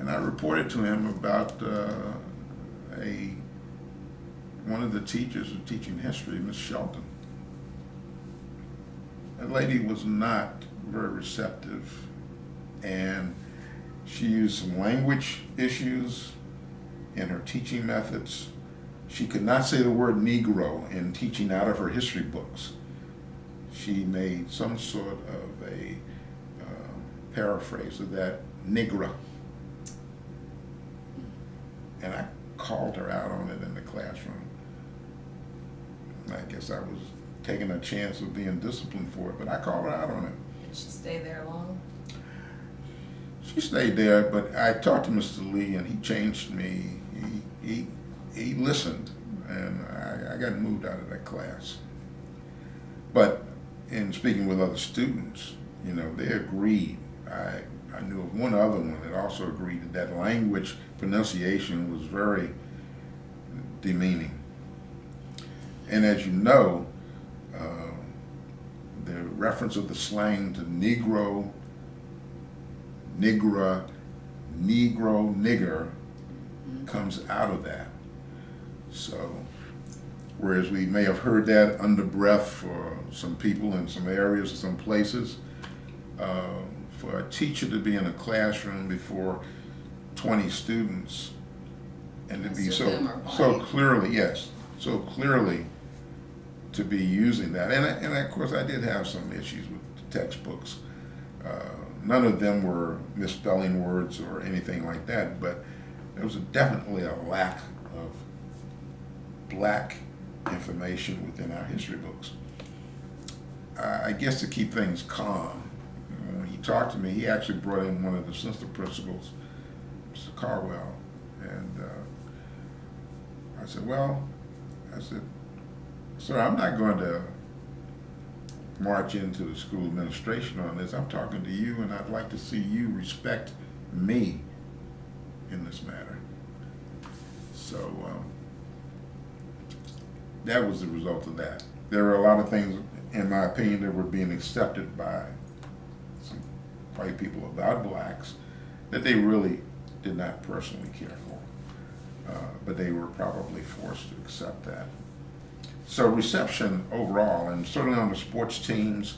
And I reported to him about one of the teachers of teaching history, Miss Shelton. That lady was not very receptive, and she used some language issues in her teaching methods. She could not say the word Negro in teaching out of her history books. She made some sort of a paraphrase of that, Negra. And I called her out on it in the classroom. I guess I was taking a chance of being disciplined for it, but I called her out on it. Did she stay there long? She stayed there, but I talked to Mr. Lee, and he changed me. He listened, and I got moved out of that class. But in speaking with other students, you know, they agreed. I knew of one other one that also agreed that language pronunciation was very demeaning. And as you know, the reference of the slang to Negro, Negra, Negro, nigger comes out of that. So, whereas we may have heard that under breath for some people in some areas or some places, for a teacher to be in a classroom before 20 students and to be so clearly, yes, so clearly to be using that. And of course I did have some issues with the textbooks. None of them were misspelling words or anything like that, but there was definitely a lack of black information within our history books. I guess to keep things calm, when he talked to me, he actually brought in one of the assistant principals, Mr. Carwell, and I said, sir, I'm not going to march into the school administration on this. I'm talking to you, and I'd like to see you respect me in this matter. So that was the result of that. There were a lot of things, in my opinion, that were being accepted by some white people about blacks that they really did not personally care for, but they were probably forced to accept that. So reception overall, and certainly on the sports teams,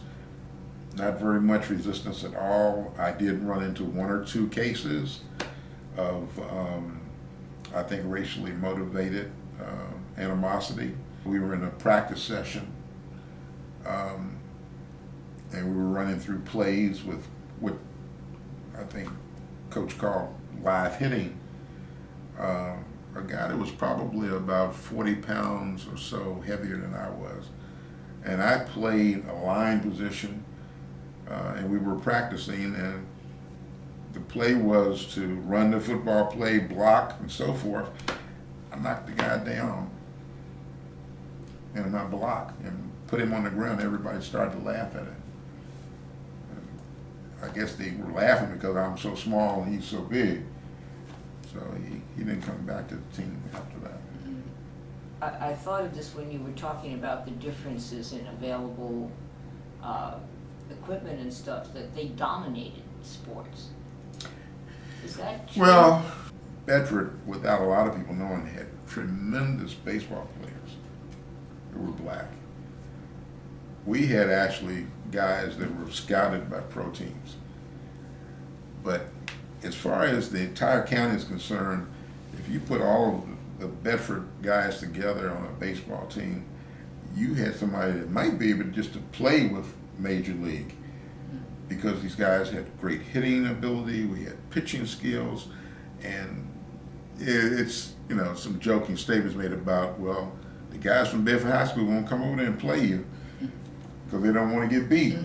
not very much resistance at all. I did run into one or two cases of, I think, racially motivated animosity. We were in a practice session, and we were running through plays with what I think Coach called live hitting. A guy that was probably about 40 pounds or so heavier than I was. And I played a line position, and we were practicing, and the play was to run the football play, block, and so forth. I knocked the guy down in my block and put him on the ground. Everybody started to laugh at it. And I guess they were laughing because I'm so small and he's so big. So he didn't come back to the team after that. I thought of this when you were talking about the differences in available equipment and stuff, that they dominated sports. Is that true? Well, Bedford, without a lot of people knowing, had tremendous baseball players who were black. We had actually guys that were scouted by pro teams. But as far as the entire county is concerned, if you put all of the Bedford guys together on a baseball team, you had somebody that might be able just to play with Major League, because these guys had great hitting ability, we had pitching skills, and it's, you know, some joking statements made about, well, the guys from Bedford High School won't come over there and play you because they don't want to get beat.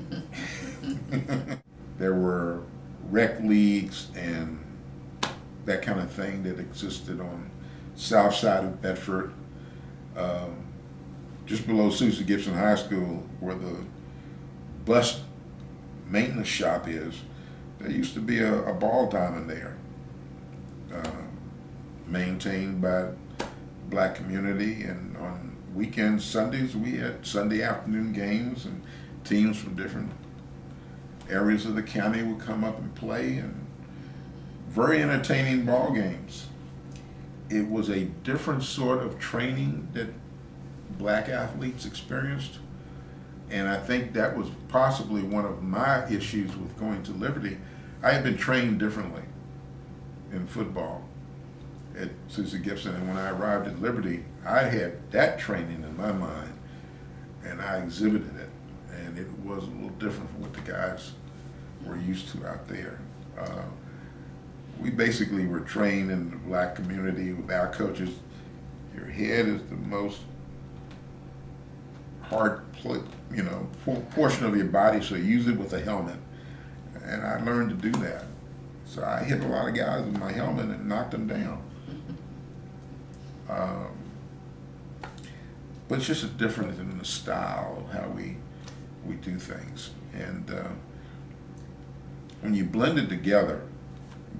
There were rec leagues and that kind of thing that existed on south side of Bedford, just below Susan Gibson High School, where the bus maintenance shop is. There used to be a ball diamond there, maintained by black community, and on weekends, Sundays, we had Sunday afternoon games, and teams from different areas of the county would come up and play, and very entertaining ball games. It was a different sort of training that black athletes experienced. And I think that was possibly one of my issues with going to Liberty. I had been trained differently in football at Susie Gibson, and when I arrived at Liberty, I had that training in my mind, and I exhibited it, and it was a little different from what the guys were used to out there. We basically were trained in the black community with our coaches. Your head is the most portion of your body, so use it with a helmet. And I learned to do that. So I hit a lot of guys with my helmet and knocked them down. But it's just a difference in the style of how we do things. And when you blend it together,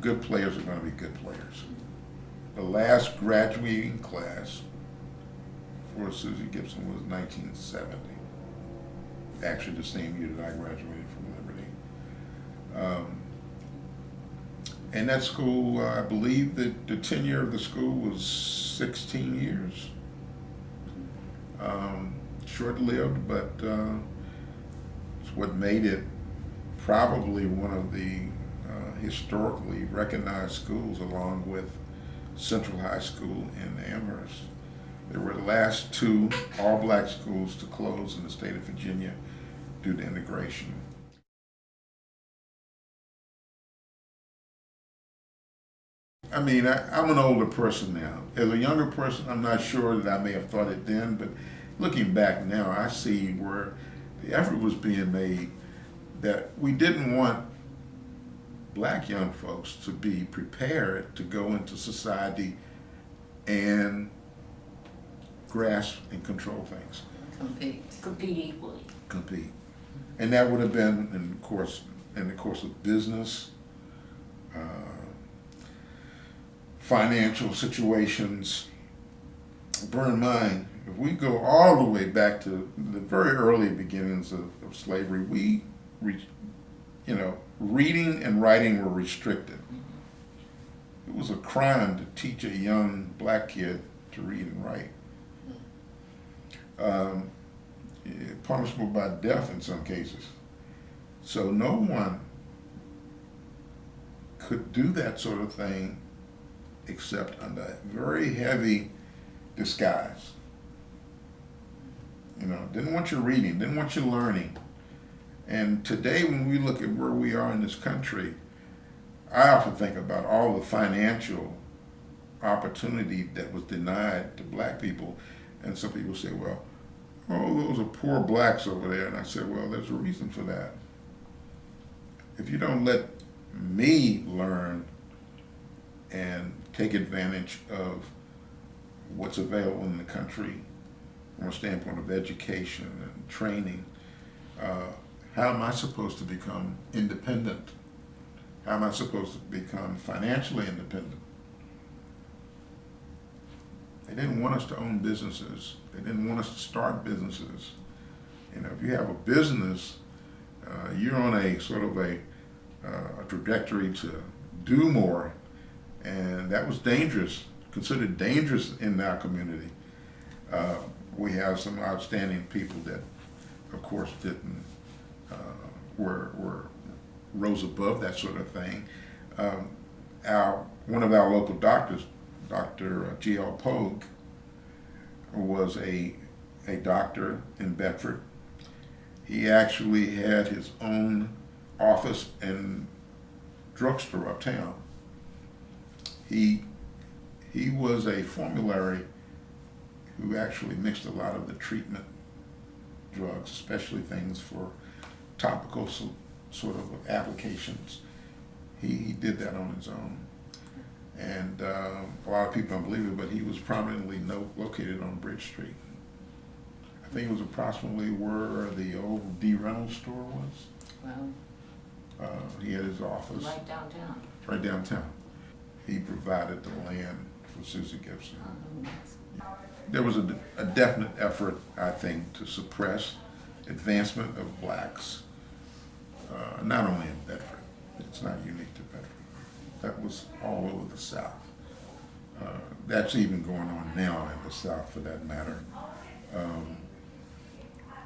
good players are going to be good players. The last graduating class for Susie Gibson was 1970. Actually, the same year that I graduated from Liberty. And that school, I believe that the tenure of the school was 16 years. Short-lived, but it's what made it probably one of the historically recognized schools, along with Central High School in Amherst. They were the last two all-black schools to close in the state of Virginia due to integration. I mean, I'm an older person now. As a younger person, I'm not sure that I may have thought it then, but looking back now, I see where the effort was being made that we didn't want black young folks to be prepared to go into society and grasp and control things. Compete equally. Compete. And that would have been in the course of business, financial situations. Bear in mind, if we go all the way back to the very early beginnings of slavery, reading and writing were restricted. It was a crime to teach a young black kid to read and write. Punishable by death in some cases. So no one could do that sort of thing except under very heavy disguise. Didn't want you reading, didn't want you learning. And today, when we look at where we are in this country, I often think about all the financial opportunity that was denied to black people. And some people say, well, oh, those are poor blacks over there. And I say, well, there's a reason for that. If you don't let me learn and take advantage of what's available in the country from a standpoint of education and training, how am I supposed to become independent? How am I supposed to become financially independent? They didn't want us to own businesses. They didn't want us to start businesses. If you have a business, you're on a sort of a trajectory to do more, and that was dangerous, considered dangerous in our community. We have some outstanding people that, of course, didn't rose above that sort of thing. One of our local doctors, Dr. G.L. Pogue, was a doctor in Bedford. He actually had his own office and drugstore uptown. He was a formulary who actually mixed a lot of the treatment drugs, especially things for topical sort of applications. He did that on his own. And a lot of people don't believe it, but he was prominently located on Bridge Street. I think it was approximately where the old D. Reynolds store was. Wow. He had his office. Right downtown. Right downtown. He provided the land for Susie Gibson. There was a definite effort, I think, to suppress advancement of blacks, not only in Bedford. It's not unique to Bedford. That was all over the South. That's even going on now in the South, for that matter.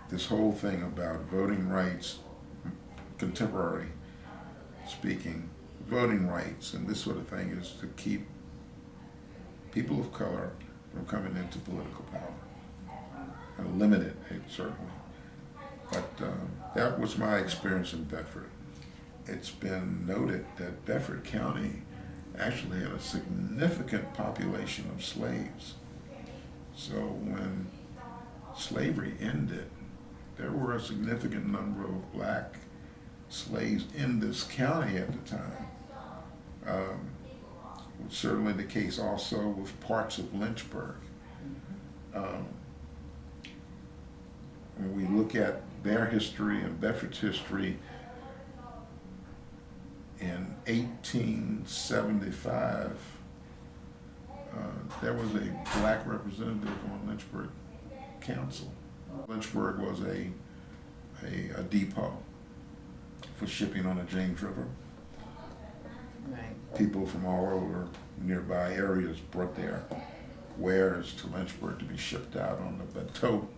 This whole thing about voting rights, contemporary speaking, voting rights and this sort of thing is to keep people of color from coming into political power. And limit it, certainly. But that was my experience in Bedford. It's been noted that Bedford County actually had a significant population of slaves. So when slavery ended, there were a significant number of black slaves in this county at the time. Certainly the case also with parts of Lynchburg. When we look at their history and Bedford's history, in 1875, there was a black representative on Lynchburg Council. Lynchburg was a depot for shipping on the James River. Right. People from all over nearby areas brought their wares to Lynchburg to be shipped out on the tow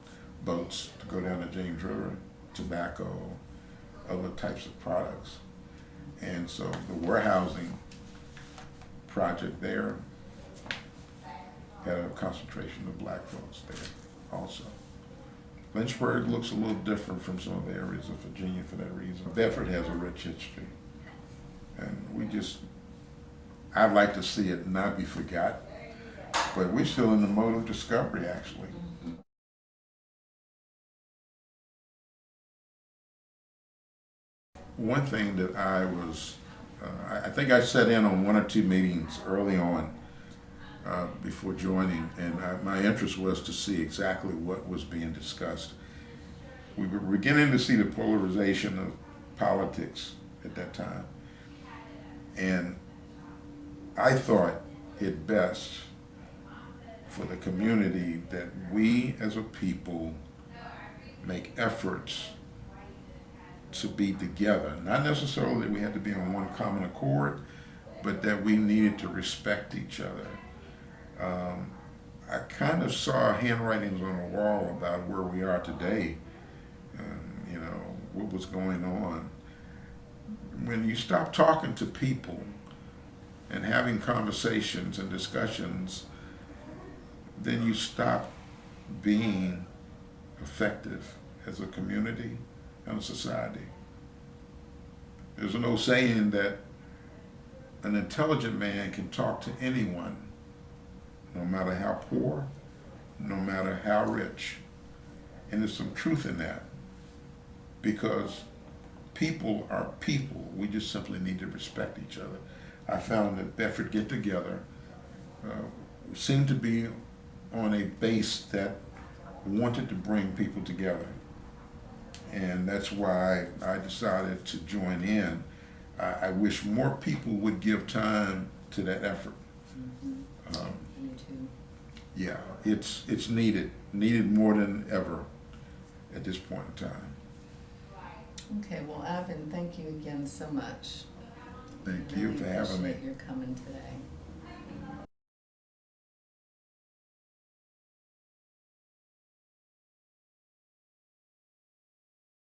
boats to go down the James River, tobacco, other types of products. And so the warehousing project there had a concentration of black folks there also. Lynchburg looks a little different from some of the areas of Virginia for that reason. Bedford has a rich history. And I'd like to see it not be forgotten, but we're still in the mode of discovery, actually. One thing that I think I sat in on one or two meetings early on before joining, and my interest was to see exactly what was being discussed. We were beginning to see the polarization of politics at that time, and I thought it best for the community that we as a people make efforts to be together. Not necessarily that we had to be on one common accord, but that we needed to respect each other. I kind of saw handwritings on the wall about where we are today, what was going on. When you stop talking to people and having conversations and discussions, then you stop being effective as a community and a society. There's an old saying that an intelligent man can talk to anyone, no matter how poor, no matter how rich. And there's some truth in that, because people are people. We just simply need to respect each other. I found that Bedford Get Together seemed to be on a base that wanted to bring people together. And that's why I decided to join in. I wish more people would give time to that effort. Me too. Yeah, it's needed more than ever at this point in time. Okay, well, Ivan, thank you again so much. Thank you for having me. Appreciate your coming today.